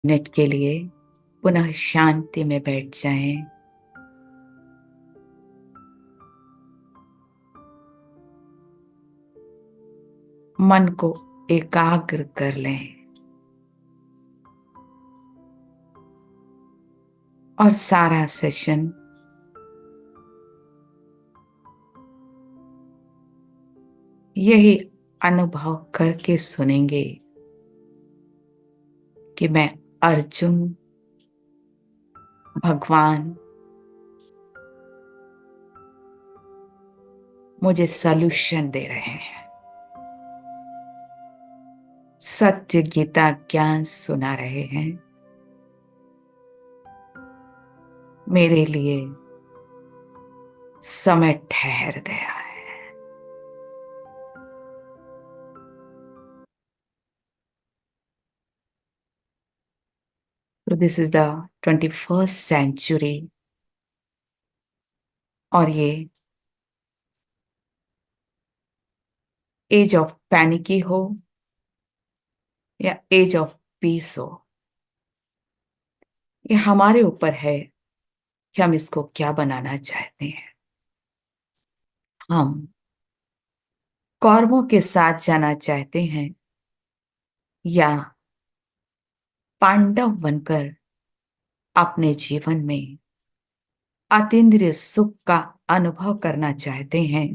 Minute के लिए पुनः शांति में बैठ जाएं। मन को एकाग्र कर लें और सारा सेशन यही अनुभव करके सुनेंगे कि मैं अर्जुन, भगवान मुझे सॉल्यूशन दे रहे हैं, सत्य गीता ज्ञान सुना रहे हैं। मेरे लिए समय ठहर गया है। तो this is the 21st century और ये एज ऑफ पैनिकी हो या एज ऑफ पीस हो, ये हमारे ऊपर है कि हम इसको क्या बनाना चाहते हैं। हम कौरवों के साथ जाना चाहते हैं या पांडव बनकर अपने जीवन में अतीन्द्रिय सुख का अनुभव करना चाहते हैं।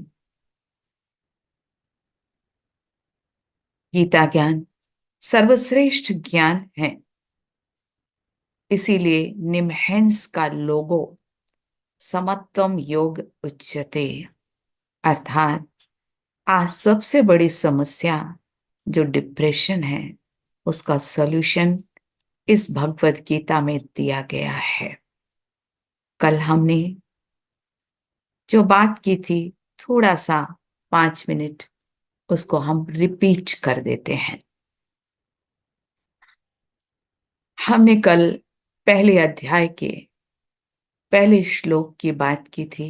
गीता ज्ञान सर्वश्रेष्ठ ज्ञान है, इसीलिए निमहंस का लोगो समत्वम योग उच्यते, अर्थात आज सबसे बड़ी समस्या जो डिप्रेशन है उसका सॉल्यूशन इस भगवत गीता में दिया गया है। कल हमने जो बात की थी, थोड़ा सा 5 मिनट उसको हम रिपीट कर देते हैं। हमने कल पहले अध्याय के पहले श्लोक की बात की थी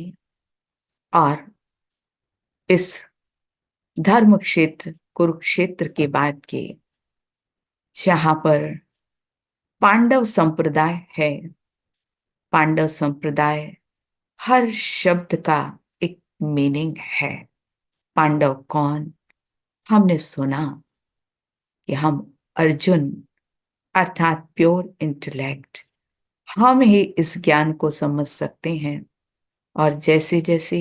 और इस धर्म क्षेत्र कुरुक्षेत्र की बात की, जहां पर पांडव संप्रदाय है। पांडव संप्रदाय हर शब्द का एक मीनिंग है। पांडव कौन? हमने सुना कि हम अर्जुन अर्थात प्योर इंटेलेक्ट, हम ही इस ज्ञान को समझ सकते हैं। और जैसे जैसे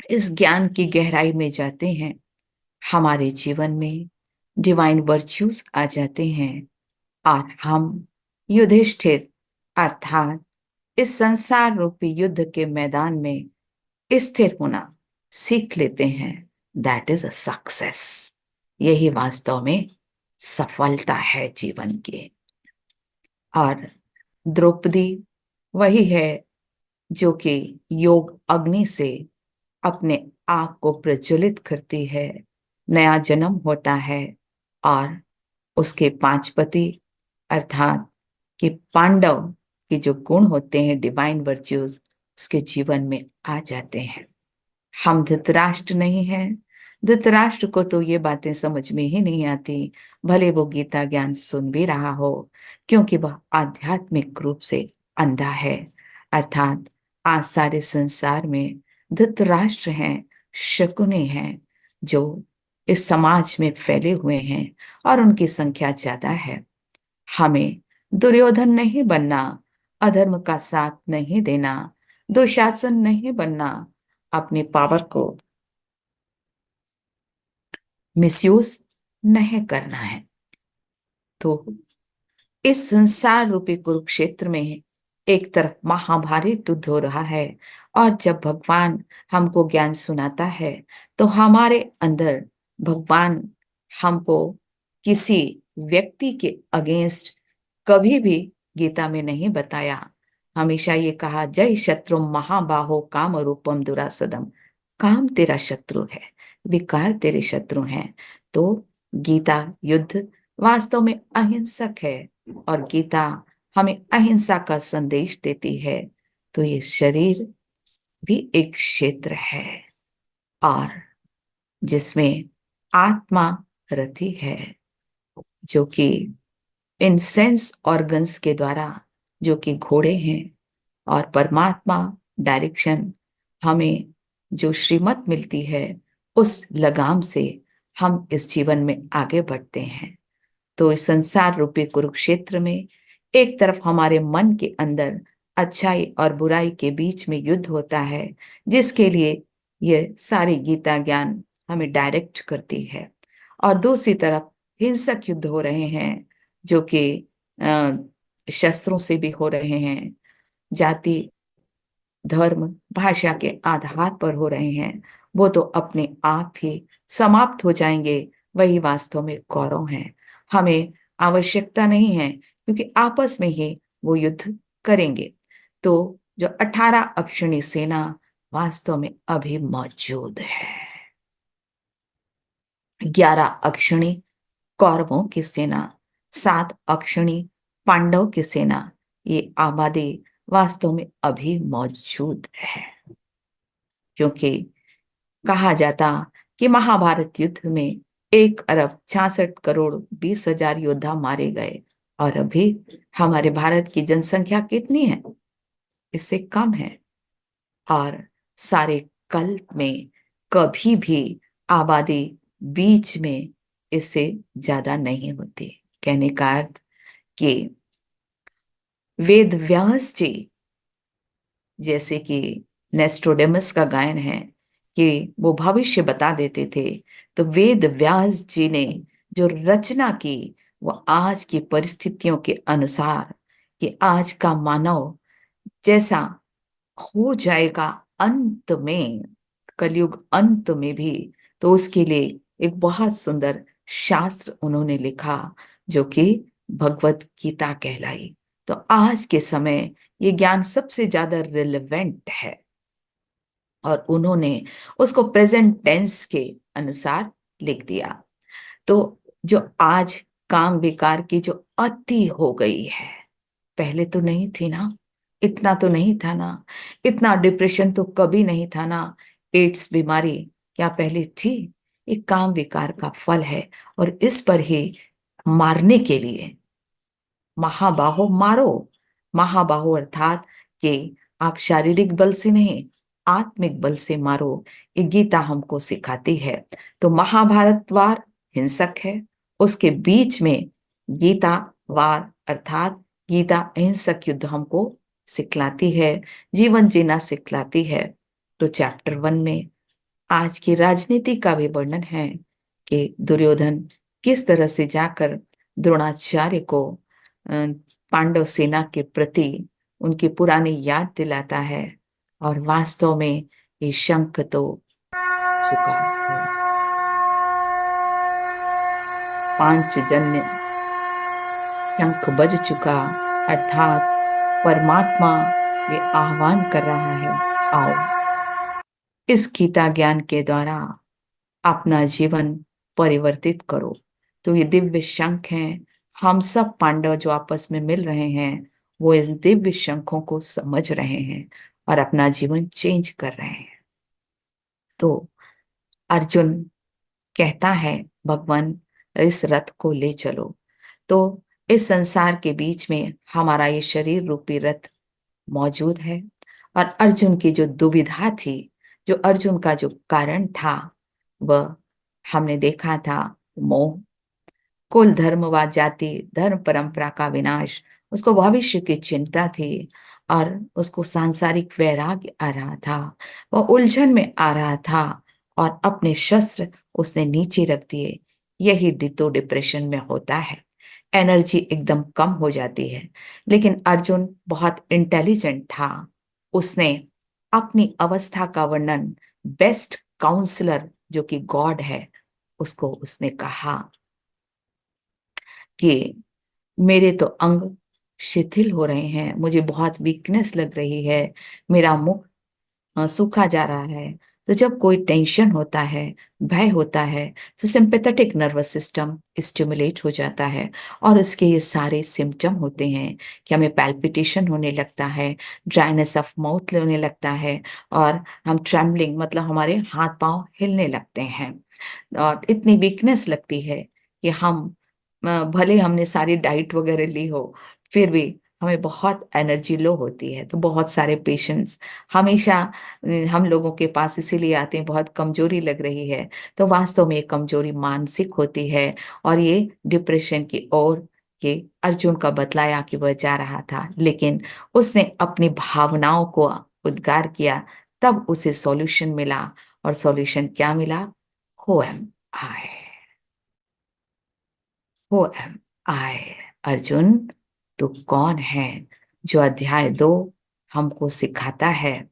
इस ज्ञान की गहराई में जाते हैं, हमारे जीवन में डिवाइन वर्च्यूज आ जाते हैं और हम युधिष्ठिर अर्थात इस संसार रूपी युद्ध के मैदान में स्थिर होना सीख लेते हैं। That is a success. यही वास्तव में सफलता है जीवन की। और द्रौपदी वही है जो कि योग अग्नि से अपने आग को प्रज्वलित करती है, नया जन्म होता है और उसके 5 पति अर्थात कि पांडव के जो गुण होते हैं, डिवाइन वर्च्यूज, उसके जीवन में आ जाते हैं। हम धृतराष्ट्र नहीं हैं। धृतराष्ट्र को तो ये बातें समझ में ही नहीं आती, भले वो गीता ज्ञान सुन भी रहा हो, क्योंकि वह आध्यात्मिक रूप से अंधा है। अर्थात आज सारे संसार में धृतराष्ट्र हैं, शकुनी हैं, जो इस समाज में फैले हुए हैं और उनकी संख्या ज्यादा है। हमें दुर्योधन नहीं बनना, अधर्म का साथ नहीं देना, दुशासन नहीं बनना, अपनी पावर को मिसयूज नहीं करना है। तो इस संसार रूपी कुरुक्षेत्र में एक तरफ महाभारत युद्ध हो रहा है और जब भगवान हमको ज्ञान सुनाता है तो हमारे अंदर भगवान हमको किसी व्यक्ति के अगेंस्ट कभी भी गीता में नहीं बताया। हमेशा ये कहा, जय शत्रु महाबाहो काम रूपम दुरासदम। काम तेरा शत्रु है, विकार तेरे शत्रु हैं। तो गीता युद्ध वास्तव में अहिंसक है और गीता हमें अहिंसा का संदेश देती है। तो ये शरीर भी एक क्षेत्र है और जिसमें आत्मा रति है, जो कि इन सेंस ऑर्गन्स के द्वारा, जो कि घोड़े हैं, और परमात्मा डायरेक्शन हमें जो श्रीमत मिलती है, उस लगाम से हम इस जीवन में आगे बढ़ते हैं। तो इस संसार रूपी कुरुक्षेत्र में एक तरफ हमारे मन के अंदर अच्छाई और बुराई के बीच में युद्ध होता है, जिसके लिए ये सारी गीता ज्ञान हमें डायरेक्ट करती है, और दूसरी तरफ हिंसक युद्ध हो रहे हैं, जो कि शस्त्रों से भी हो रहे हैं, जाति, धर्म, भाषा के आधार पर हो रहे हैं। वो तो अपने आप ही समाप्त हो जाएंगे, वही वास्तव में गौरव है। हमें आवश्यकता नहीं है, क्योंकि आपस में ही वो युद्ध करेंगे। तो जो 18 अक्षणी सेना वास्तव में अभी मौजूद है, 11 अक्षणी कौरवों की सेना, 7 अक्षणी पांडव की सेना, ये आबादी वास्तव में अभी मौजूद है। क्योंकि कहा जाता कि महाभारत युद्ध में 1 अरब 66 करोड़ 20 हजार योद्धा मारे गए, और अभी हमारे भारत की जनसंख्या कितनी है? इससे कम है। और सारे कल्प में कभी भी आबादी बीच में इससे ज्यादा नहीं होती। कहने का अर्थ कि वेद व्यास जी, जैसे कि नेस्ट्रोडेमस का गायन है कि वो भविष्य बता देते थे, तो वेद व्यास जी ने जो रचना की, वो आज की परिस्थितियों के अनुसार, कि आज का मानव जैसा हो जाएगा अंत में, कलयुग अंत में भी, तो उसके लिए एक बहुत सुंदर शास्त्र उन्होंने लिखा, जो कि भगवत गीता कहलाई। तो आज के समय ये ज्ञान सबसे ज्यादा रिलेवेंट है, और उन्होंने उसको प्रेजेंट टेंस के अनुसार लिख दिया। तो जो आज काम विकार की जो अति हो गई है, पहले तो नहीं थी ना, इतना तो नहीं था ना, इतना डिप्रेशन तो कभी नहीं था ना, एड्स बीमारी क्या पहले थी? एक काम विकार का फल है, और इस पर ही मारने के लिए महाबाहो मारो। महाबाहो अर्थात कि आप शारीरिक बल से नहीं, आत्मिक बल से मारो, ये गीता हमको सिखाती है। तो महाभारत वार हिंसक है, उसके बीच में गीता वार अर्थात गीता अहिंसक युद्ध हमको सिखलाती है, जीवन जीना सिखलाती है। तो चैप्टर 1 में आज की राजनीति का भी वर्णन है कि दुर्योधन किस तरह से जाकर द्रोणाचार्य को पांडव सेना के प्रति उनकी पुरानी याद दिलाता है, और वास्तव में ये शंख तो चुका है, पांचजन्य शंख बज चुका, अर्थात परमात्मा वे आह्वान कर रहा है, आओ इस गीता ज्ञान के द्वारा अपना जीवन परिवर्तित करो। तो ये दिव्य शंख हैं, हम सब पांडव जो आपस में मिल रहे हैं, वो इस दिव्य शंखों को समझ रहे हैं और अपना जीवन चेंज कर रहे हैं। तो अर्जुन कहता है, भगवान इस रथ को ले चलो। तो इस संसार के बीच में हमारा ये शरीर रूपी रथ मौजूद है, और अर्जुन की जो दुविधा थी, जो अर्जुन का जो कारण था, वह हमने देखा था, मोह, कुल धर्म व जाति धर्म परंपरा का विनाश, उसको भविष्य की चिंता थी, और उसको सांसारिक वैराग्य आ रहा था, वह उलझन में आ रहा था, और अपने शस्त्र उसने नीचे रख दिए। यही डिप्रेशन में होता है, एनर्जी एकदम कम हो जाती है। लेकिन अर्जुन बहुत इंटेलिजेंट था, उसने अपनी अवस्था का वर्णन बेस्ट काउंसलर जो कि गॉड है, उसको उसने कहा कि मेरे तो अंग शिथिल हो रहे हैं, मुझे बहुत वीकनेस लग रही है, मेरा मुख सूखा जा रहा है। तो जब कोई टेंशन होता है, भय होता है, तो सिंपैथेटिक नर्वस सिस्टम स्टिमुलेट हो जाता है, और उसके ये सारे सिम्टम होते हैं कि हमें पैल्पिटेशन होने लगता है, ड्राइनेस ऑफ माउथ होने लगता है, और हम ट्रेम्बलिंग मतलब हमारे हाथ पांव हिलने लगते हैं, और इतनी वीकनेस लगती है कि हम भले हमने सारी डाइट वगैरह ली हो, फिर भी हमें बहुत एनर्जी लो होती है। तो बहुत सारे पेशेंट्स हमेशा हम लोगों के पास इसीलिए आते हैं, बहुत कमजोरी लग रही है। तो वास्तव में ये कमजोरी मानसिक होती है, और ये डिप्रेशन की ओर ये अर्जुन का बतलाया कि वह जा रहा था, लेकिन उसने अपनी भावनाओं को उद्गार किया, तब उसे सॉल्यूशन मिला। और सॉल्यूशन क्या मिला? Who am I, who am I. Arjun, तू कौन है? जो अध्याय 2 हमको सिखाता है,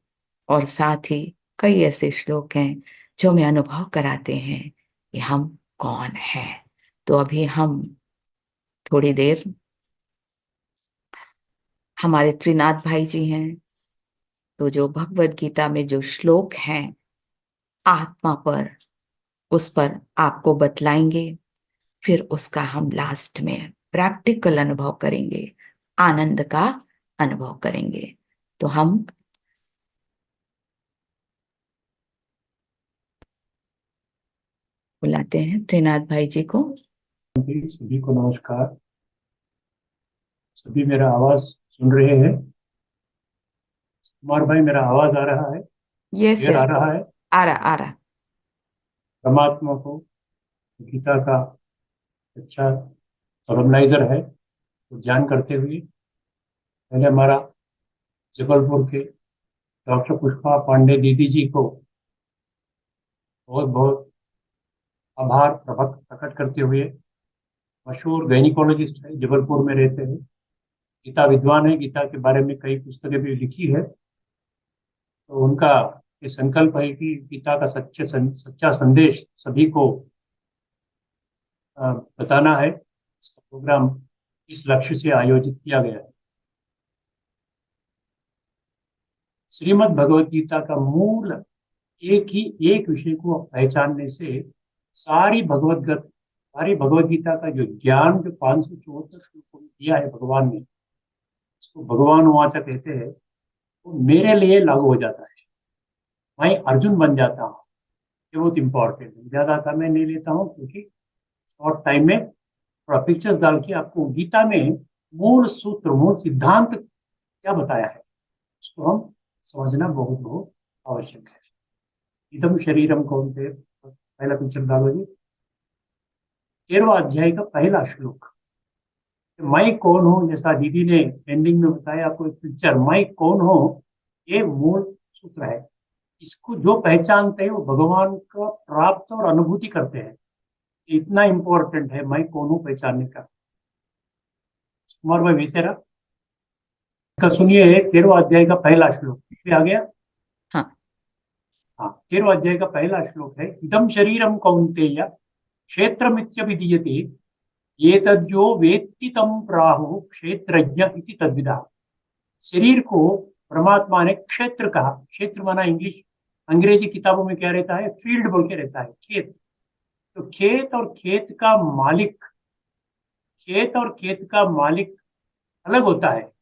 और साथ ही कई ऐसे श्लोक हैं जो हमें अनुभव कराते हैं कि हम कौन हैं। तो अभी हम थोड़ी देर, हमारे त्रिनाथ भाई जी हैं, तो जो भगवत गीता में जो श्लोक हैं आत्मा पर, उस पर आपको बतलाएंगे। फिर उसका हम लास्ट में प्रैक्टिकल अनुभव करेंगे, आनंद का अनुभव करेंगे। तो हम बुलाते हैं त्रिनाथ भाई जी को। जी, सभी को नमस्कार। सभी मेरा आवाज सुन रहे हैं? कुमार भाई, मेरा आवाज आ रहा है? यस क्लियर आ यस, रहा है? आ रहा आ रहा। परमात्मा को गीता का अच्छा सोलमनाइजर है, तो ध्यान करते हुए पहले हमारा जबलपुर के डॉक्टर पुष्पा पांडे दीदी जी को बहुत बहुत आभार प्रकट करते हुए, मशहूर गायनिकोलॉजिस्ट है, जबलपुर में रहते हैं, गीता विद्वान है, गीता के बारे में कई पुस्तकें भी लिखी है। तो उनका ये संकल्प है कि गीता का सच्चा संदेश सभी को बताना है। इसका प्रोग्राम इस लक्ष्य से आयोजित किया गया है। श्रीमद् भगवत गीता का मूल एक विषय को पहचानने से सारी भगवत गीता का जो ज्ञान, जो 574 श्लोकों में दिया है भगवान ने, इसको भगवान वाचा कहते हैं, वो मेरे लिए लागू हो जाता है। मैं अर्जुन बन जाता हूँ। ये बहुत इंपॉर्टेंट है। ज्यादा समय नहीं लेता हूँ, क्योंकि शॉर्ट टाइम में थोड़ा पिक्चर्स डाल के आपको गीता में मूल सूत्र, मूल सिद्धांत क्या बताया है, उसको हम समझना बहुत बहुत आवश्यक है। इदम शरीरम कौन्तेय, पहला पिक्चर डालो जी। 13वां अध्याय का पहला श्लोक, मैं कौन हूँ, जैसा दीदी ने एंडिंग में बताया आपको एक पिक्चर, मैं कौन हूँ, ये मूल सूत्र है। इसको जो पहचानते हैं वो भगवान का प्राप्त और अनुभूति करते हैं। इतना इंपॉर्टेंट है मैं कौन हूँ पहचानने का। कुमार भाई विसेरा, इसका सुनिए, 13वां अध्याय का पहला श्लोक भी आ गया। हाँ। हाँ, 13वां अध्याय का पहला श्लोक है, इदम शरीरम कौन्तेय क्षेत्रमित्यभिधीयते एतद्यो वेत्ति तं प्राहुः क्षेत्रज्ञ इति तद्विदा। शरीर को परमात्मा ने क्षेत्र कहा। क्षेत्र माना इंग्लिश, अंग्रेजी किताबों में क्या रहता है? फील्ड बोल के रहता है, खेत। तो खेत और खेत का मालिक अलग होता है।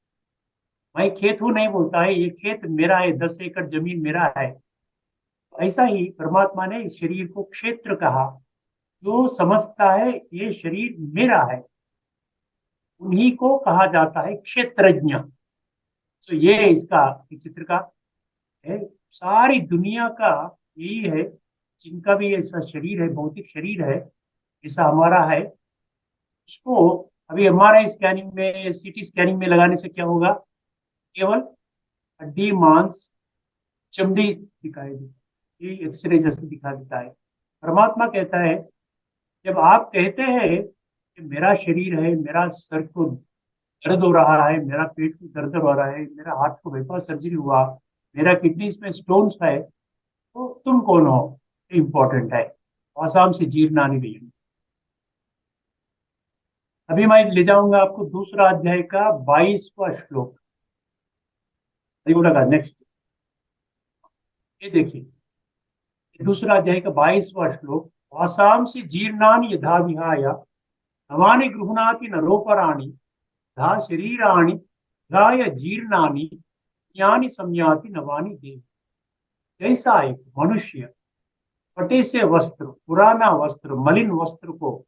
मैं खेत हूं नहीं बोलता है, ये खेत मेरा है, 10 एकड़ जमीन मेरा है। तो ऐसा ही परमात्मा ने इस शरीर को क्षेत्र कहा। जो समझता है ये शरीर मेरा है, उन्हीं को कहा जाता है क्षेत्रज्ञ। तो ये इसका इस चित्र का है। सारी दुनिया का यही है, जिनका भी ऐसा शरीर है, भौतिक शरीर है, ऐसा हमारा है। उसको अभी एमआरआई स्कैनिंग में, सीटी स्कैनिंग में लगाने से क्या होगा? केवल हड्डी, मांस, चमड़ी दिखाई देती, ये एक्सरे जैसे दिखा देता है। परमात्मा कहता है, जब आप कहते हैं कि मेरा शरीर है, मेरा सर को दर्द हो रहा है, मेरा पेट को दर्द हो रहा है, मेरा हार्ट को बाईपास सर्जरी हुआ, मेरा किडनीज में स्टोन्स है, तो तुम कौन हो? इम्पोर्टेंट है। आसाम से जीर्णानी गई। अभी मैं ले जाऊंगा आपको दूसरा अध्याय का 22वां श्लोक। लगा नेक्स्ट, ये देखिए, दूसरा अध्याय का 22वां श्लोक, आसाम से जीर्णानि यथा विहाय नवानि गृह्णाति नरोपराणि धा शरीराणि गाय जीर्णानि यानी संयाति नवानि देव। जैसा एक मनुष्य फटे से वस्त्र, पुराना वस्त्र, मलिन वस्त्र को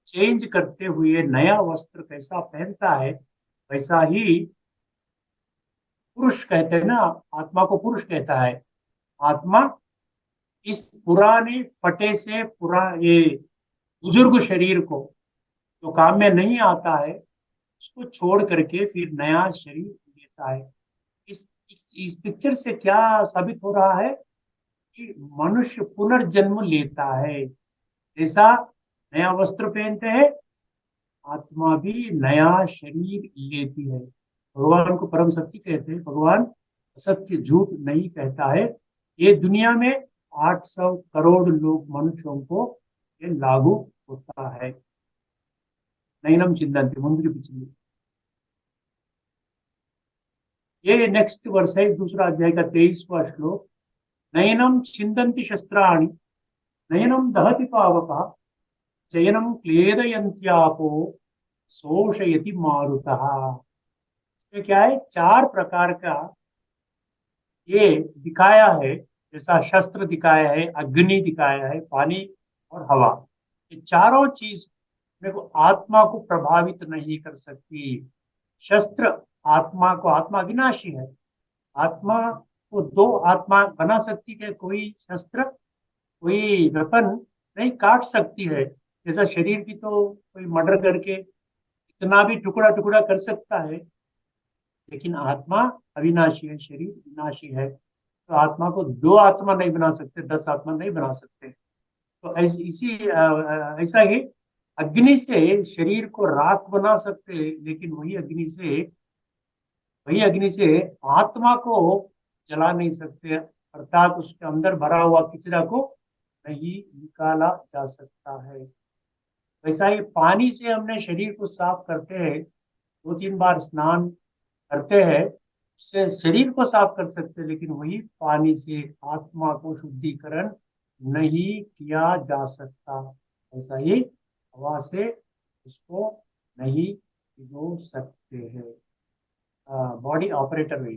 चेंज करते हुए नया वस्त्र कैसा पहनता है, वैसा ही पुरुष कहते हैं ना, आत्मा को पुरुष कहता है। आत्मा इस पुराने फटे से ये बुजुर्ग शरीर को, जो काम में नहीं आता है, उसको छोड़ करके फिर नया शरीर लेता है। इस पिक्चर से क्या साबित हो रहा है कि मनुष्य पुनर्जन्म लेता है। जैसा नया वस्त्र पहनते हैं, आत्मा भी नया शरीर लेती है। भगवान को परम सत्य कहते हैं। भगवान सत्य झूठ नहीं कहता है। ये दुनिया में 800 करोड़ लोग मनुष्यों को ये लागू होता है। नैनम चिंतन्ति मुंद्री पिछली, ये नेक्स्ट वर्ष है, दूसरा अध्याय का 23वां श्लोक। नयनम छिन्दन्ति शस्त्राणि, नयनम दहति पावकः, चयनम क्लेदयन्त्यापो, शोषयति मारुतः। इसमें क्या है, 4 प्रकार का ये दिखाया है। जैसा शस्त्र दिखाया है, अग्नि दिखाया है, पानी और हवा। ये चारों चीज मेरे को आत्मा को प्रभावित नहीं कर सकती। शस्त्र आत्मा अविनाशी है। आत्मा को दो आत्मा बना सकती है, कोई शस्त्र कोई वेपन नहीं काट सकती है। जैसा शरीर की तो कोई मर्डर करके इतना भी टुकड़ा टुकड़ा कर सकता है, लेकिन आत्मा अविनाशी है, शरीर विनाशी है। तो आत्मा को दो आत्मा नहीं बना सकते, 10 आत्मा नहीं बना सकते। तो ऐसा ही अग्नि से शरीर को राख बना सकते, लेकिन वही अग्नि से आत्मा को जला नहीं सकते। अर्थात उसके अंदर भरा हुआ किचरा को नहीं निकाला जा सकता है। वैसा ही पानी से हमने शरीर को साफ करते हैं, 2-3 बार स्नान करते हैं, उससे शरीर को साफ कर सकते हैं, लेकिन वही पानी से आत्मा को शुद्धिकरण नहीं किया जा सकता। ऐसा ही हवा से उसको नहीं भिगो सकते हैं। बॉडी ऑपरेटर वही,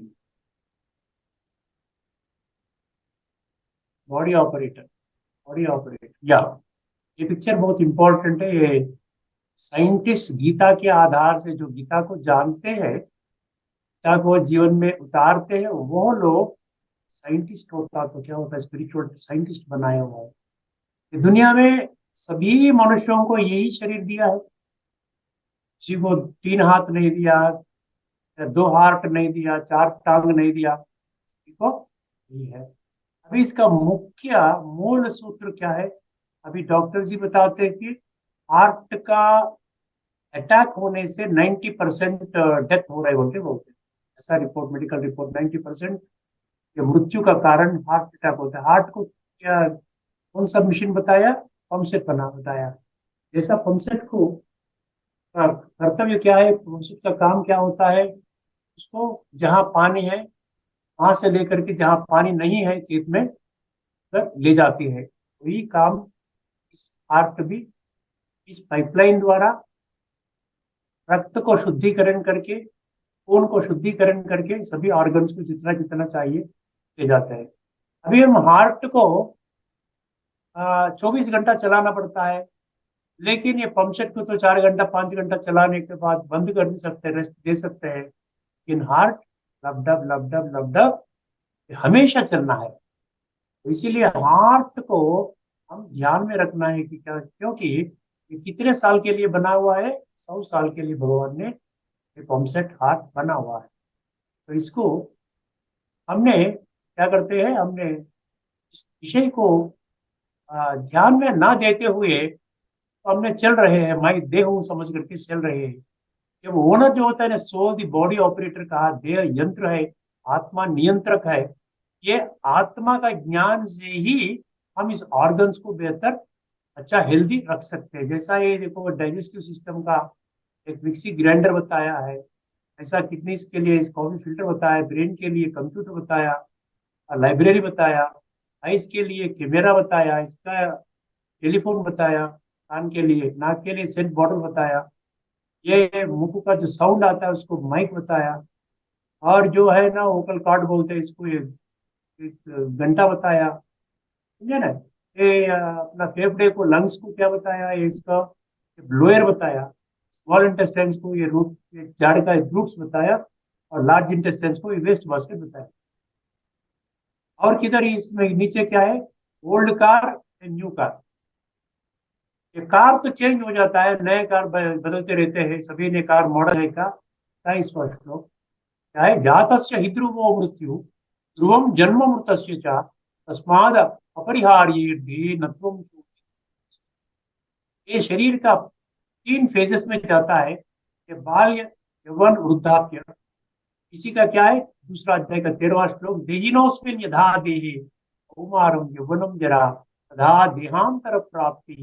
बॉडी ऑपरेटर, बॉडी ऑपरेटर या ये पिक्चर बहुत इंपॉर्टेंट है। ये साइंटिस्ट गीता के आधार से जो गीता को जानते हैं, गीता को जीवन में उतारते हैं, वो लोग साइंटिस्ट होता तो क्या होता है, स्पिरिचुअल साइंटिस्ट बनाया हुआ है। ये दुनिया में सभी मनुष्यों को यही शरीर दिया है। किसी को 3 हाथ नहीं दिया, या 2 हार्ट नहीं दिया, 4 टांग नहीं दिया, किसी को यही है। अभी इसका मुख्य मूल सूत्र क्या है? अभी डॉक्टर जी बताते हैं कि हार्ट का अटैक होने से 90% डेथ हो रहा है, बोलते हैं। ऐसा रिपोर्ट, मेडिकल रिपोर्ट, 90% ये मृत्यु का कारण हार्ट अटैक होता है। हार्ट को क्या, कौन सा मशीन बताया? पंप सेट बना बताया। जैसा पंप सेट को कर्तव्य क्या है, पंप सेट का काम क्या होता है, उसको जहाँ पानी है वहां से लेकर के जहाँ पानी नहीं है खेत में तक ले जाती है। वही काम इस हार्ट भी इस पाइपलाइन द्वारा रक्त को शुद्धिकरण करके, खून को शुद्धिकरण करके सभी ऑर्गन्स को जितना जितना चाहिए ले जाता है। अभी हम हार्ट को 24 घंटा चलाना पड़ता है, लेकिन ये पंप सेट को तो 4 घंटा 5 घंटा चलाने के बाद बंद कर भी सकते हैं, रेस्ट दे सकते हैं। लेकिन हार्ट लब डब लब डब लब डब हमेशा चलना है। तो इसीलिए हार्ट को हम ध्यान में रखना है कि क्या, क्योंकि ये कितने साल के लिए बना हुआ है? 100 साल के लिए भगवान ने ये पंप सेट हार्ट बना हुआ है। तो इसको हमने क्या करते हैं, हमने इस विषय को ध्यान में ना देते हुए तो हमने चल रहे हैं, मैं देह हूं समझ करके चल रहे हैं। जब ओनर जो होता है ना, सोल दी बॉडी ऑपरेटर कहा, देह यंत्र है, आत्मा नियंत्रक है। ये आत्मा का ज्ञान से ही हम इस ऑर्गन्स को बेहतर, अच्छा, हेल्दी रख सकते हैं। जैसा ये देखो डाइजेस्टिव सिस्टम का एक मिक्सी ग्राइंडर बताया है, ऐसा किडनीज के लिए इस कॉफी फिल्टर बताया, ब्रेन के लिए कंप्यूटर बताया, लाइब्रेरी बताया, आइस के लिए कैमरा बताया, इसका टेलीफोन बताया, कान के लिए, नाक के लिए सेंट बॉटल बताया, ये मुंह का जो साउंड आता है उसको माइक बताया, और जो है ना वोकल कार्ड बोलते हैं इसको, ये एक घंटा बताया। समझे ना? ये अपना फेफड़े को, लंग्स को क्या बताया, ये इसका लोअर बताया, स्मॉल इंटेस्टाइन को ये रूट, ये जाड़ का रूट्स बताया, और लार्ज इंटेस्टाइन को ये वेस्ट बास्केट बताया। और किधर इसमें नीचे क्या है, old car and new car. ये कार तो चेंज हो जाता है, नए कार बदलते रहते हैं, सभी ने कार मॉडल है का 27वां श्लोक क्या है, जातस्य हि ध्रुवो मृत्यु ध्रुवम जन्म मृतस्य च तस्माद अपरिहार्येर्भे नत्वं शोचति। ये शरीर का 3 फेजेस में जाता है, ये बाल्य, यौवन, वृद्धाप्य। इसी का क्या है, दूसरा अध्याय का 13वां श्लोक, देहिनोस्मिन् यथा देहे कौमारं यौवनं जरा तथा देहांतर प्राप्ति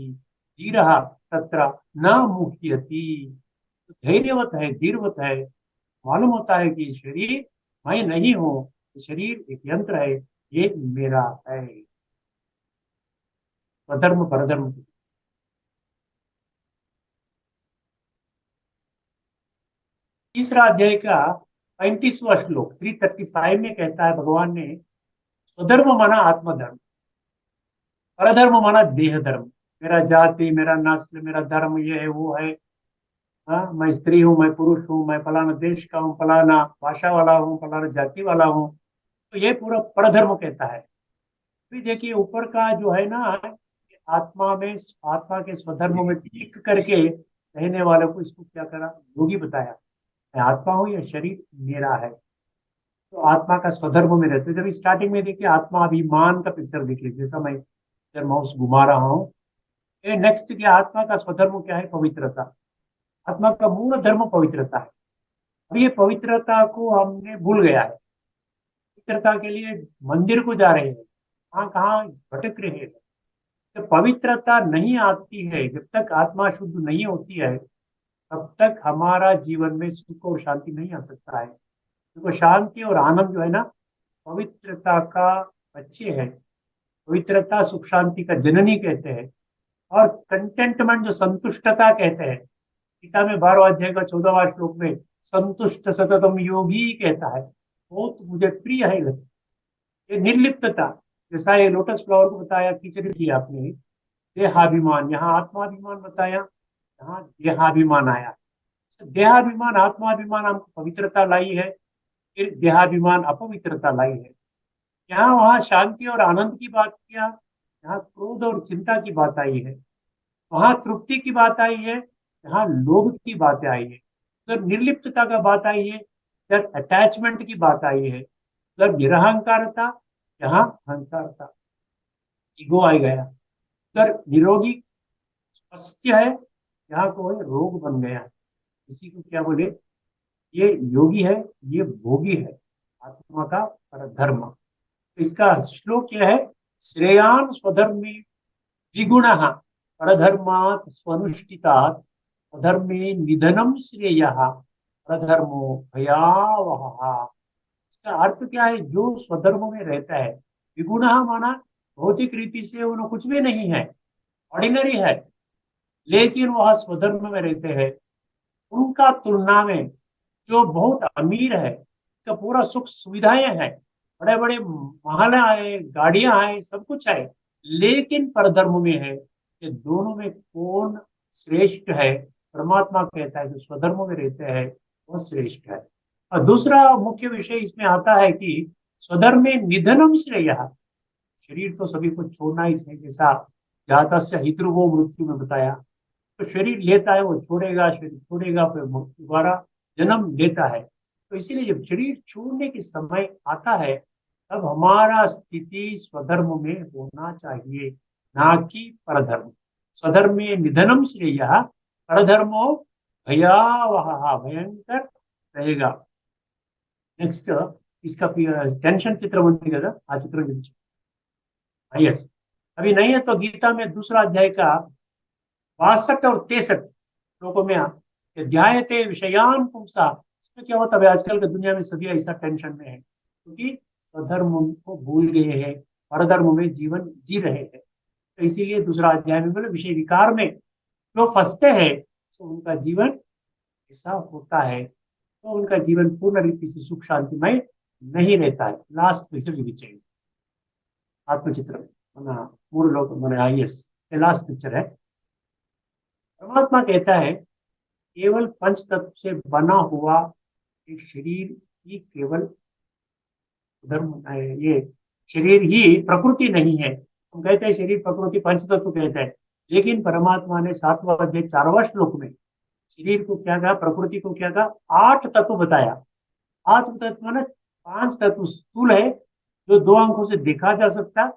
धीरः तत्र न मुह्यति। तो धैर्यवत है, धीरवत है, मालूम होता है कि शरीर मैं नहीं हूँ, शरीर एक यंत्र है, ये मेरा है। स्वधर्म परधर्म। तीसरा अध्याय का 35वां श्लोक 335 में कहता है भगवान ने, स्वधर्म माना आत्मधर्म, परधर्म माना देह धर्म। मेरा जाति, मेरा नस्ल, मेरा धर्म, ये है वो है। हाँ, मैं स्त्री हूँ, मैं पुरुष हूँ, मैं फलाना देश का हूँ, फलाना भाषा वाला हूँ, फलाना जाति वाला हूँ। तो ये पूरा परधर्म कहता है। फिर देखिए ऊपर का जो है ना, आत्मा में, आत्मा के स्वधर्म में टिक करके रहने वाले को, इसको क्या करा, योगी बताया, मैं आत्मा हूँ, ये शरीर मेरा है। तो आत्मा का स्वधर्म में रहते, जब स्टार्टिंग में देखिए आत्मा अभिमान का पिक्चर देख लीजिए, जैसा मैं इधर माउस घुमा रहा हूँ। नेक्स्ट क्या, आत्मा का स्वधर्म क्या है, पवित्रता। आत्मा का मूल धर्म पवित्रता है। और ये पवित्रता को हमने भूल गया है, पवित्रता के लिए मंदिर को जा रहे हैं, कहाँ कहाँ भटक रहे हैं। तो पवित्रता नहीं आती है, जब तक आत्मा शुद्ध नहीं होती है, तब तक हमारा जीवन में सुख और शांति नहीं आ सकता है। देखो शांति और आनंद जो है ना, पवित्रता का बच्चे है। पवित्रता सुख शांति का जननी कहते हैं। और कंटेंटमेंट जो संतुष्टता कहते हैं, गीता में 12वां अध्याय का 14वां श्लोक में संतुष्ट सततम योगी कहता है, बहुत मुझे प्रिय है ये निर्लिप्तता। जैसा ये लोटस फ्लावर को बताया, खिचड़ी की आपने, देहाभिमान, यहाँ आत्माभिमान बताया, यहाँ देहाभिमान आया। तो देहाभिमान आत्माभिमान हमको पवित्रता लाई है, फिर देहाभिमान अपवित्रता लाई है। यहाँ वहाँ शांति और आनंद की बात किया, यहाँ क्रोध और चिंता की बात आई है। वहां तृप्ति की बात आई है, यहाँ लोभ की बात आई है। उधर निर्लिप्तता का बात आई है, इधर अटैचमेंट की बात आई है। उधर निरहंकारता, यहाँ अहंकारता, ईगो आ गया। उधर निरोगी स्वास्थ्य है, यहाँ को है रोग बन गया। इसी को क्या बोले, ये योगी है, ये भोगी है, आत्मा का परधर्म। इसका श्लोक क्या है, श्रेयान स्वधर्मी द्विगुण परधर्मात् स्वनुष्ठितात् अधर्मे निधनम श्रेय प्रधर्मो भयावह। इसका अर्थ क्या है, जो स्वधर्म में रहता है, विगुण माना भौतिक रीति से उन्हें कुछ भी नहीं है, ऑर्डिनरी है, लेकिन वह स्वधर्म में रहते हैं, उनका तुलना में जो बहुत अमीर है, उसका पूरा सुख सुविधाएं हैं, बड़े बड़े महल आए, गाड़ियां आए, सब कुछ है, लेकिन परधर्म में है। ये दोनों में कौन श्रेष्ठ है, परमात्मा कहता है जो स्वधर्म में रहते हैं वो श्रेष्ठ है। और दूसरा मुख्य विषय इसमें आता है कि स्वधर्म में निधनम श्रेय। शरीर तो सभी को छोड़ना ही चाहिए, जैसा जाता से हितु वो मृत्यु में बताया। तो शरीर लेता है, वो छोड़ेगा, शरीर छोड़ेगा, फिर दोबारा जन्म लेता है। तो इसीलिए जब शरीर छोड़ने के समय आता है, तब हमारा स्थिति स्वधर्म में होना चाहिए, ना कि परधर्म। स्वधर्म में निधनम श्रेय, परधर्मो भयावह, भयंकर रहेगा। नेक्स्ट इसका टेंशन चित्र बनेगा ना, आ चित्र। यस, अभी नहीं है तो गीता में दूसरा अध्याय का 62 और 63 श्लोकों में ध्यायते विषयान पुंसा। इसमें क्या होता है, आजकल की दुनिया में सभी ऐसा टेंशन में है, क्योंकि धर्म को भूल गए हैं, परधर्म में जीवन जी रहे हैं। तो इसीलिए दूसरा अध्याय में बोले विषय विकार में जो फंसते हैं, तो उनका जीवन ऐसा होता है, तो उनका जीवन पूर्ण रीति से सुख शांतिमय नहीं रहता है। लास्ट पिक्चर जो चाहिए आत्मचित्र में, मूल लोग मैंने, आई एस, लास्ट पिक्चर है। परमात्मा कहता है केवल पंच तत्व से बना हुआ एक शरीर ही केवल धर्म है। ये शरीर ही प्रकृति नहीं है। हम कहते हैं शरीर प्रकृति पंच तत्व कहते हैं, लेकिन परमात्मा ने 7वां अध्याय 4वां श्लोक में शरीर को क्या कहा, प्रकृति को क्या कहा, 8 तत्व बताया। 8 तत्व में 5 तत्व स्थूल है जो 2 आंखों से देखा जा सकता है,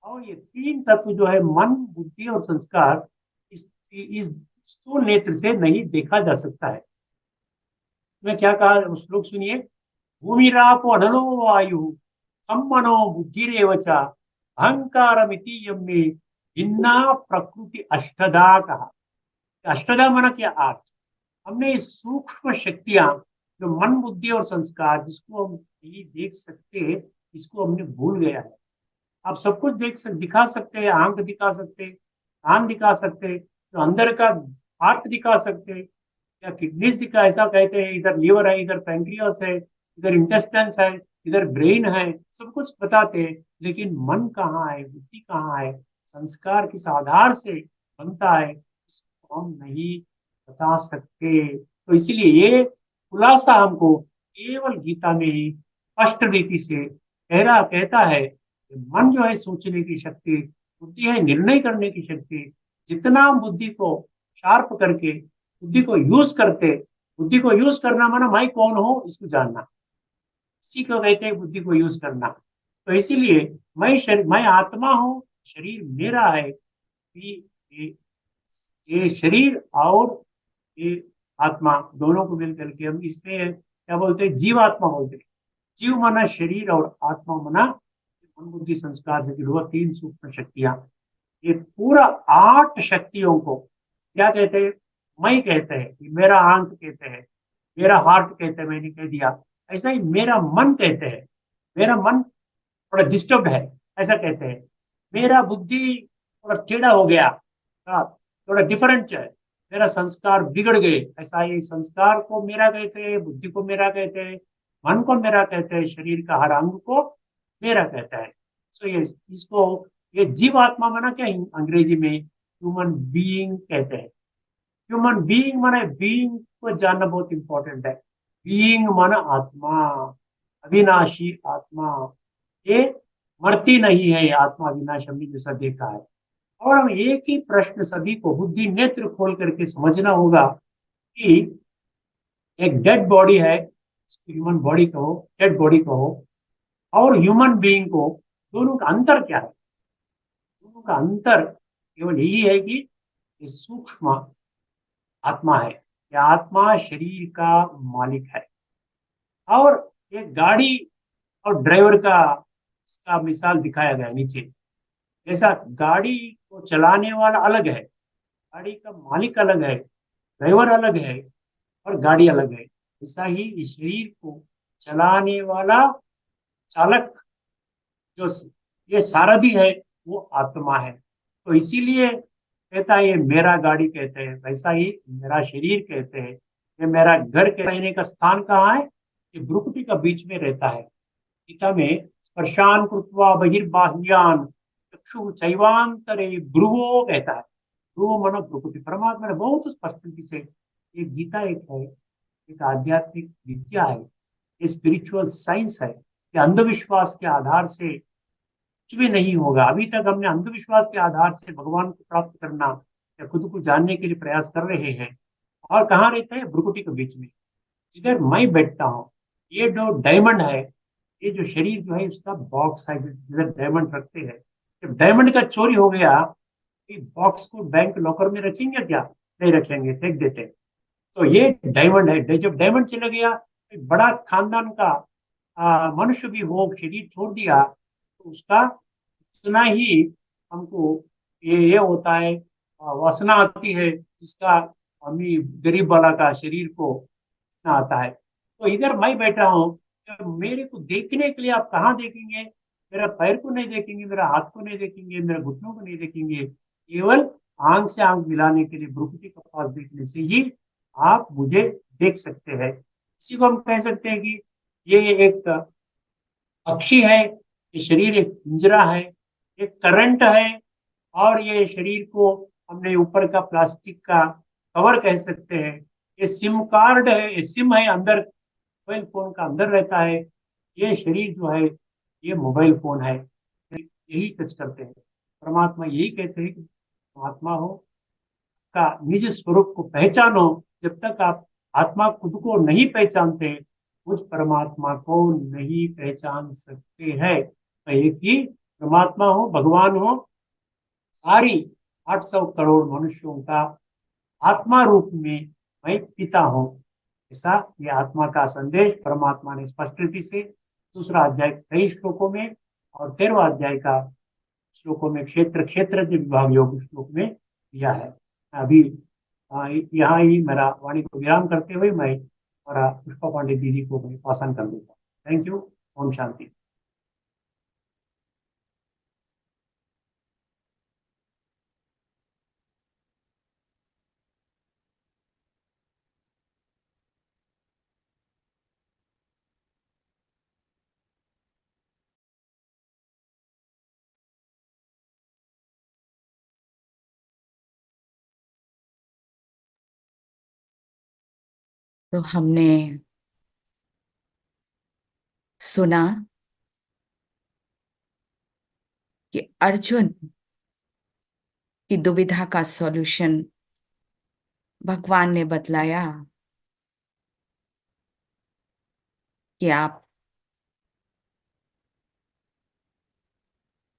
और ये 3 तत्व जो है मन बुद्धि और संस्कार, इस स्थूल नेत्र से नहीं देखा जा सकता है। मैं क्या कहा उस श्लोक सुनिए। भूमिरापो अनलो वायु सम्मनो बुद्धिरेव च अहंकारमिति यम्मे भिन्ना प्रकृति अष्टधा कहा। अष्टधा माना क्या, 8। हमने इस सूक्ष्म शक्तियां जो मन बुद्धि और संस्कार, जिसको हम नहीं देख सकते, इसको हमने भूल गया है। आप सब कुछ दिखा सकते हैं, आंख दिखा सकते हैं, कान दिखा सकते हैं, तो अंदर का हार्ट दिखा सकते हैं या किडनीज दिखा, ऐसा कहते हैं, इधर लीवर है, इधर पैंक्रियास है, इधर इंटेस्टाइन्स है, इधर ब्रेन है, सब कुछ बताते हैं। लेकिन मन कहाँ है, बुद्धि कहाँ है, संस्कार किस आधार से बनता है, इसको हम नहीं बता सकते। तो इसलिए ये खुलासा हमको केवल गीता में ही स्पष्ट रीति से कहता है कि मन जो है सोचने की शक्ति, बुद्धि है निर्णय करने की शक्ति। जितना हम बुद्धि को शार्प करके बुद्धि को यूज करते, बुद्धि को यूज करना माना मैं कौन हूं इसको जानना, इसी को कहते हैं बुद्धि को यूज करना। तो इसीलिए मैं आत्मा हूँ, शरीर मेरा है। ये, ये शरीर और ये आत्मा दोनों को मिल करके हम इसमें क्या बोलते हैं, जीवात्मा बोलते हैं। जीव माना शरीर और आत्मा माना मन बुद्धि संस्कार से जुड़ा हुआ 3 सूक्ष्म शक्तियां। ये पूरा 8 शक्तियों को क्या कहते हैं, मैं कहते हैं, मेरा आंख कहते हैं, मेरा हार्ट कहते हैं, मैंने कह दिया। ऐसा ही मेरा मन कहते हैं, मेरा मन थोड़ा डिस्टर्ब है ऐसा कहते हैं। मेरा बुद्धि थोड़ा टेढ़ा हो गया, थोड़ा डिफरेंट है, मेरा संस्कार बिगड़ गए, ऐसा ही संस्कार को मेरा कहते हैं, बुद्धि को मेरा कहते हैं, मन को मेरा कहते हैं, शरीर का हर अंग को मेरा कहता है। सो ये इसको ये जीवात्मा माना क्या, अंग्रेजी में ह्यूमन बीइंग कहते हैं। ह्यूमन बीइंग माना, बीइंग को जानना बहुत इंपॉर्टेंट है। बीइंग माना आत्मा, अविनाशी आत्मा। ये मरती नहीं है, ये आत्मा अविनाश, हमने जैसा देखा है। और हम एक ही प्रश्न सभी को बुद्धि नेत्र खोल करके समझना होगा कि एक डेड बॉडी है, ह्यूमन बॉडी कहो, डेड बॉडी कहो, और ह्यूमन बीइंग को, दोनों का अंतर क्या है। दोनों का अंतर केवल यही है कि ये सूक्ष्म आत्मा है, यह आत्मा शरीर का मालिक है। और ये गाड़ी और ड्राइवर का इसका मिसाल दिखाया गया है नीचे। जैसा गाड़ी को चलाने वाला अलग है, गाड़ी का मालिक अलग है, ड्राइवर अलग है, और गाड़ी अलग है। ऐसा ही इस शरीर को चलाने वाला चालक, जो ये सारथी है, वो आत्मा है। तो इसीलिए कहता है ये मेरा गाड़ी कहते हैं, वैसा ही मेरा शरीर कहते हैं। ये मेरा घर के रहने का स्थान कहाँ है, ये भ्रुकुटी का बीच में रहता है। गीता में स्पर्शान कृत्वा बहिर्बाह्यान चक्षु चैवांतरे भ्रुवो कहता है। भ्रुवो मनो भ्रुकुटी। परमात्मा ने बहुत स्पष्टता से, ये गीता एक है, एक आध्यात्मिक विद्या है, ये स्पिरिचुअल साइंस है। ये अंधविश्वास के आधार से कुछ भी नहीं होगा। अभी तक हमने अंधविश्वास के आधार से भगवान को प्राप्त करना या खुद को जानने के लिए प्रयास कर रहे हैं। और कहाँ रहते हैं, भ्रुकुटी के बीच में, जिधर मैं बैठता हूँ। ये जो डायमंड है, ये जो शरीर जो है उसका बॉक्स है, जिधर डायमंड रखते हैं। जब डायमंड का चोरी हो गया, तो बॉक्स को बैंक लॉकर में रखेंगे क्या, नहीं रखेंगे, फेंक देते हैं। तो ये डायमंड है। जब डायमंड चला गया, एक बड़ा खानदान का मनुष्य भी हो शरीर छोड़ दिया, तो उसका उतना ही हमको ये होता है, वासना आती है, जिसका अमीर गरीब वाला का शरीर को इतना आता है। तो इधर मैं बैठा हूँ, तो मेरे को देखने के लिए आप कहाँ देखेंगे, मेरा पैर को नहीं देखेंगे, मेरा हाथ को नहीं देखेंगे, मेरे घुटनों को नहीं देखेंगे। केवल आंख से आंख मिलाने के लिए भ्रुकुटी के पास देखने से ही आप मुझे देख सकते हैं। इसी को हम कह सकते हैं कि ये एक पक्षी है, ये शरीर एक पिंजरा है, एक करंट है, और ये शरीर को हमने ऊपर का प्लास्टिक का कवर कह सकते हैं, ये सिम कार्ड है, ये सिम है अंदर, मोबाइल फोन का अंदर रहता है। ये शरीर जो है ये मोबाइल फोन है, यही टच करते हैं। परमात्मा यही कहते हैं कि परमात्मा हो का निज स्वरूप को पहचानो। जब तक आप आत्मा खुद को नहीं पहचानते, उस परमात्मा को नहीं पहचान सकते हैं। कहिए कि परमात्मा हो, भगवान हो, सारी 800 करोड़ मनुष्यों का आत्मा रूप में मैं पिता हूँ। ऐसा ये आत्मा का संदेश परमात्मा ने स्पष्ट रीति से दूसरा अध्याय 23 श्लोकों में और 13वां अध्याय का श्लोकों में क्षेत्र क्षेत्र के विभाग योग श्लोक में दिया है। अभी यहाँ ही मेरा वाणी को विराम करते हुए मैं और पुष्पा पांडे दीदी को मैं पासन कर देता हूँ। Thank you. ओम शांति। तो हमने सुना कि अर्जुन की दुविधा का सॉल्यूशन भगवान ने बतलाया कि आप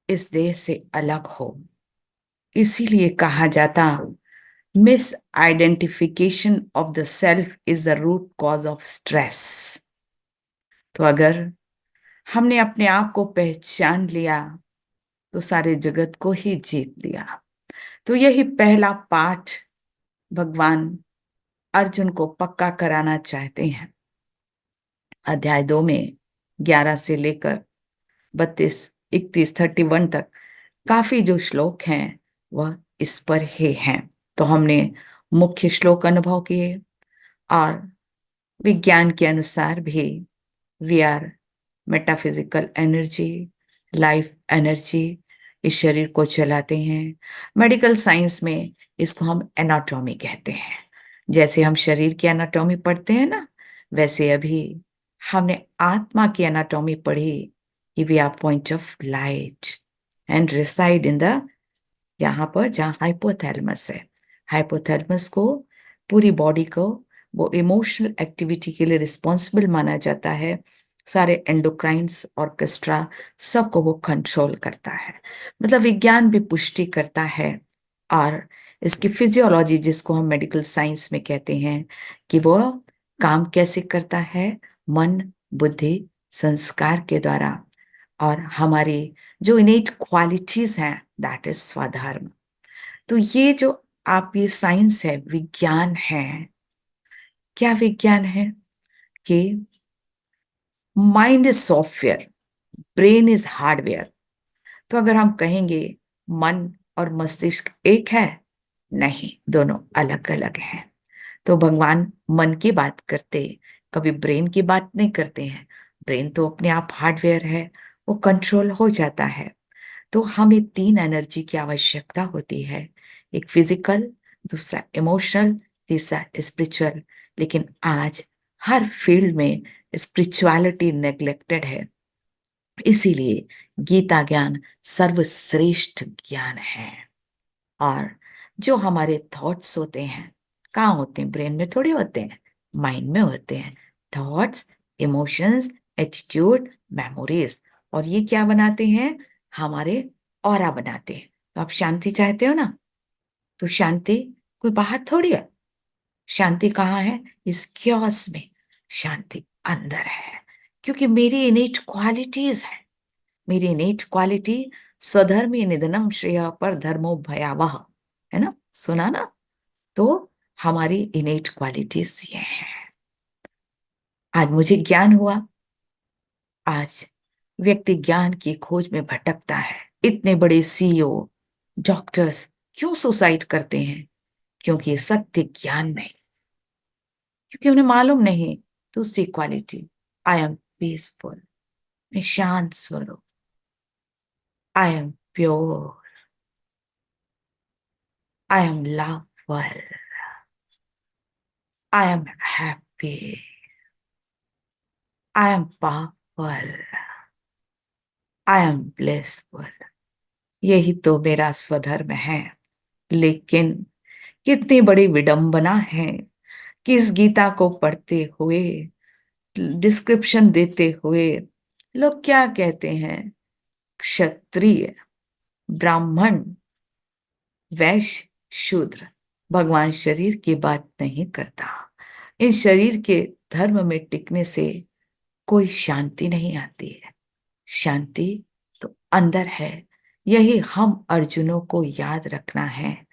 इस देह से अलग हो। इसीलिए कहा जाता, misidentification of the self is the root cause of stress. तो अगर हमने अपने आप को पहचान लिया तो सारे जगत को ही जीत लिया। तो यही पहला पाठ भगवान अर्जुन को पक्का कराना चाहते हैं। अध्याय 2 में 11 से लेकर 32, 31, 31 तक काफी जो श्लोक हैं वह इस पर ही हैं। तो हमने मुख्य श्लोक अनुभव किए और विज्ञान के अनुसार भी we are metaphysical energy, life energy, इस शरीर को चलाते हैं। मेडिकल साइंस में इसको हम एनाटॉमी कहते हैं। जैसे हम शरीर की एनाटॉमी पढ़ते हैं ना, वैसे अभी हमने आत्मा की एनाटॉमी पढ़ी कि we are point of light and reside in the, यहाँ पर जहाँ हाइपोथैलेमस है। हाइपोथैलेमस को पूरी बॉडी को वो इमोशनल एक्टिविटी के लिए रिस्पॉन्सिबल माना जाता है। सारे एंडोक्राइन्स ऑर्केस्ट्रा सबको वो कंट्रोल करता है। मतलब विज्ञान भी पुष्टि करता है। और इसकी फिजियोलॉजी जिसको हम मेडिकल साइंस में कहते हैं कि वो काम कैसे करता है, मन, बुद्धि, संस्कार के द्वारा। और हमारी जो इनेट क्वालिटीज हैं दैट इज स्वधर्म। तो ये जो आप ये साइंस है, विज्ञान है। क्या विज्ञान है? कि mind is software, brain is hardware. तो अगर हम कहेंगे मन और मस्तिष्क एक है, नहीं, दोनों अलग अलग हैं। तो भगवान मन की बात करते, कभी ब्रेन की बात नहीं करते हैं। ब्रेन तो अपने आप हार्डवेयर है, वो कंट्रोल हो जाता है। तो हमें 3 एनर्जी की आवश्यकता होती है, एक फिजिकल, दूसरा इमोशनल, तीसरा स्पिरिचुअल। लेकिन आज हर फील्ड में स्पिरिचुअलिटी नेग्लेक्टेड है। इसीलिए गीता ज्ञान सर्वश्रेष्ठ ज्ञान है। और जो हमारे थॉट्स होते हैं कहाँ होते हैं? ब्रेन में थोड़ी होते हैं, माइंड में होते हैं। Thoughts, emotions, attitude, memories. और ये क्या बनाते हैं? हमारे ऑरा बनाते हैं। तो आप शांति चाहते हो ना, तो शांति कोई बाहर थोड़ी है। शांति कहाँ है? इस क्योस में शांति अंदर है। क्योंकि मेरी इनेट क्वालिटीज है। मेरी इनेट क्वालिटी स्वधर्मी निधनम श्रेय पर धर्मो भयावह, है ना, सुना ना? तो हमारी इनेट क्वालिटीज ये हैं। आज मुझे ज्ञान हुआ। आज व्यक्ति ज्ञान की खोज में भटकता है। इतने बड़े सीईओ, डॉक्टर्स क्यों सुसाइड करते हैं? क्योंकि सत्य ज्ञान नहीं, क्योंकि उन्हें मालूम नहीं दूसरी क्वालिटी, आई एम पीसफुल, मैं शांत स्वरूप, I am pure. I am lovable. I am happy. I am powerful. I am blissful. यही तो मेरा स्वधर्म है। लेकिन कितनी बड़ी विडंबना है कि इस गीता को पढ़ते हुए, डिस्क्रिप्शन देते हुए लोग क्या कहते हैं? क्षत्रिय, ब्राह्मण, वैश्य, शूद्र। भगवान शरीर की बात नहीं करता। इस शरीर के धर्म में टिकने से कोई शांति नहीं आती है। शांति तो अंदर है। यही हम अर्जुनों को याद रखना है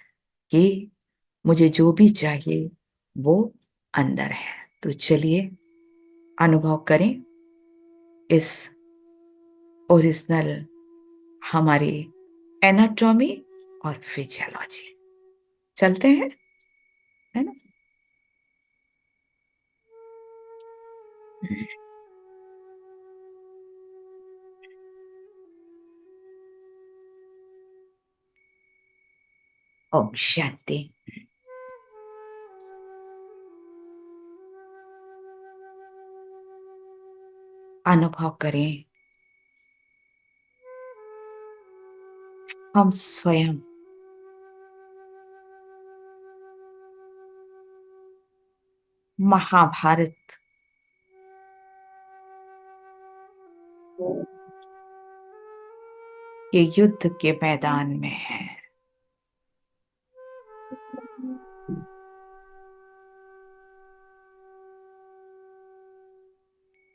कि मुझे जो भी चाहिए वो अंदर है। तो चलिए अनुभव करें इस ओरिजिनल हमारी एनाटॉमी और फिजियोलॉजी। चलते हैं, है ना? ओम शांति। अनुभव करें हम स्वयं महाभारत के युद्ध के मैदान में हैं।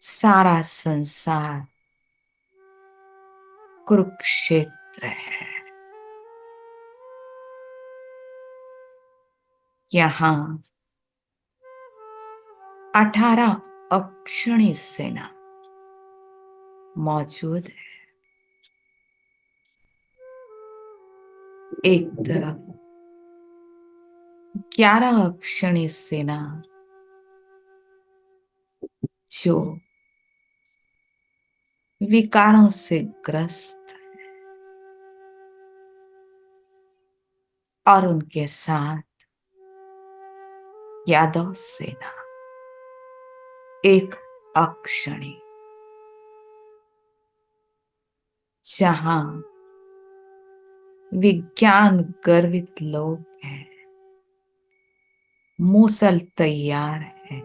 सारा संसार कुरुक्षेत्र है। यहाँ 18 अक्षणी सेना मौजूद है। एक तरफ 11 अक्षणी सेना जो विकारों से ग्रस्त, और उनके साथ यादव सेना एक अक्षणी, जहां विज्ञान गर्वित लोग हैं। मूसल तैयार है,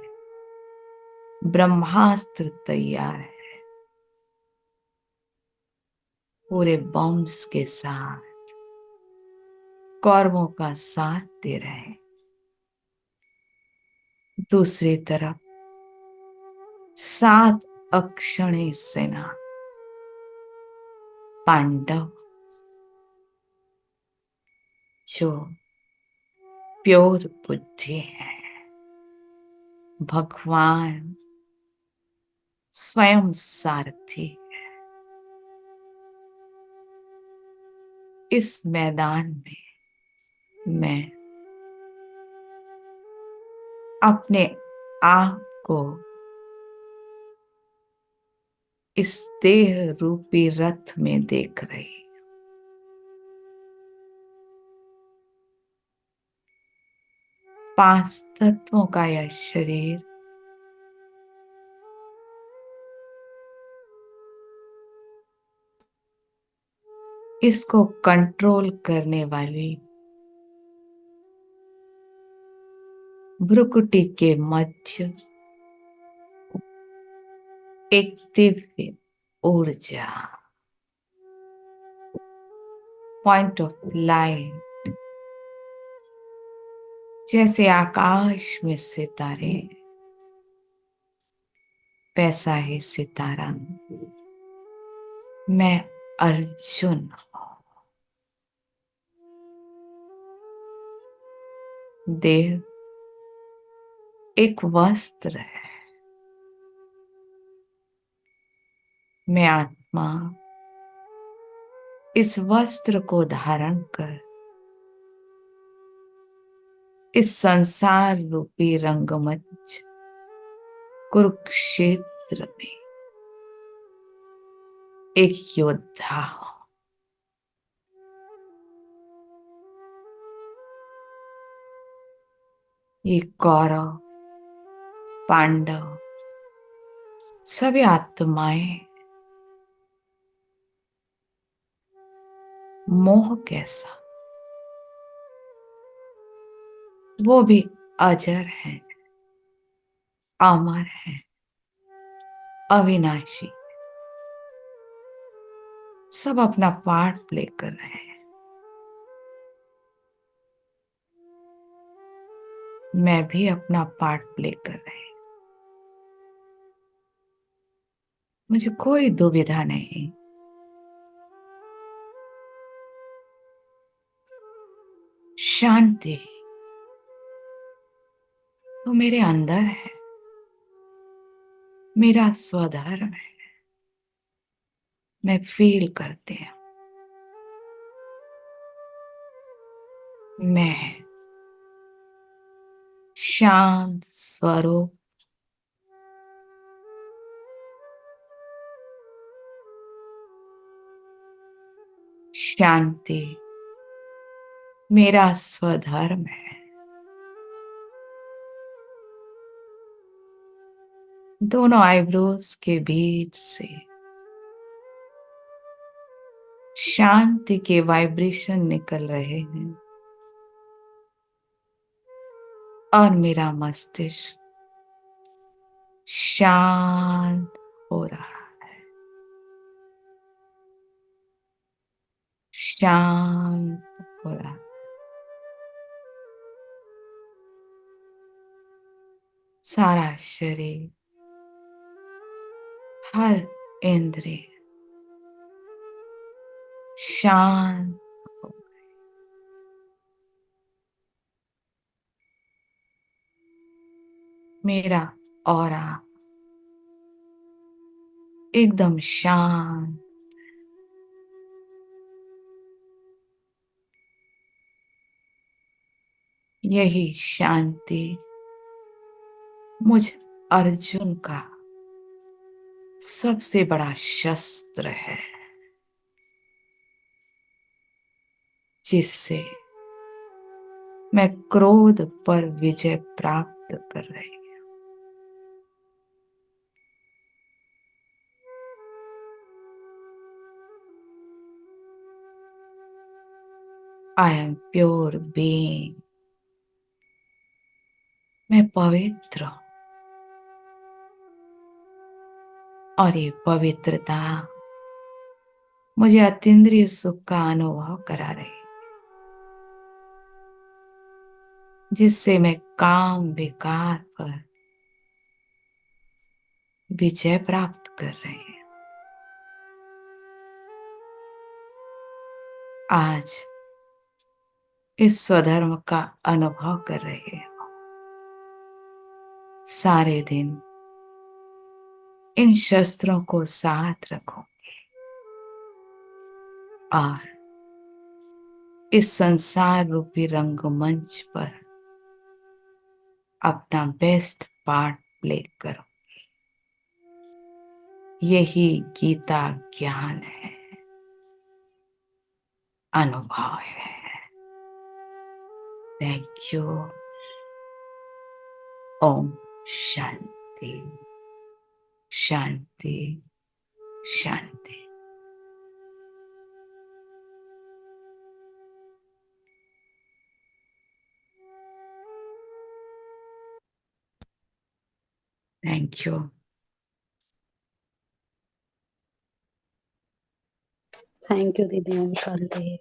ब्रह्मास्त्र तैयार है, पूरे बॉम्ब्स के साथ कौरवों का साथ दे रहे हैं। दूसरी तरफ 7 अक्षणी सेना पांडव, जो प्योर बुद्धि है। भगवान स्वयं सारथी है। इस मैदान में मैं अपने आप को इस देह रूपी रथ में देख रही। 5 तत्वों का यह शरीर इसको कंट्रोल करने वाली भ्रुकुटी के मध्य एक दिव्य ऊर्जा, पॉइंट ऑफ लाइट, जैसे आकाश में सितारे, वैसा ही सितारा मैं अर्जुन हूं। देह एक वस्त्र है। मैं आत्मा इस वस्त्र को धारण कर इस संसार रूपी रंगमंच कुरुक्षेत्र में एक योद्धा हूं। ये कौरव पांडव सभी आत्माएं मोह कैसा, वो भी अजर है, अमर है, अविनाशी, सब अपना पार्ट प्ले कर रहे हैं। मैं भी अपना पार्ट प्ले कर रही हूं। मुझे कोई दुविधा नहीं। शांति तो मेरे अंदर है, मेरा स्वधर्म है। मैं फील करती हूं, मैं शांत स्वरूप, शांति मेरा स्वधर्म है। दोनों आईब्रोज के बीच से शांति के वाइब्रेशन निकल रहे हैं और मेरा मस्तिष्क शांत हो रहा है, शांत हो रहा है। सारा शरीर, हर इंद्रिय शांत हो। मेरा ऑरा एकदम शांत। यही शांति मुझ अर्जुन का सबसे बड़ा शस्त्र है, जिससे मैं क्रोध पर विजय प्राप्त कर रही हूं। I am pure being. मैं पवित्र हूं और ये पवित्रता मुझे अतीन्द्रिय सुख का अनुभव करा रही है, जिससे मैं काम विकार पर विजय प्राप्त कर रही हूं। आज इस स्वधर्म का अनुभव कर रहे हो। सारे दिन इन शस्त्रों को साथ रखो और इस संसार रूपी रंगमंच पर अपना बेस्ट पार्ट प्ले करो। यही गीता ज्ञान है, अनुभव है। Thank you. ओम शांति शांति शांति। Thank you. थैंक यू दीदी। ओम शांति।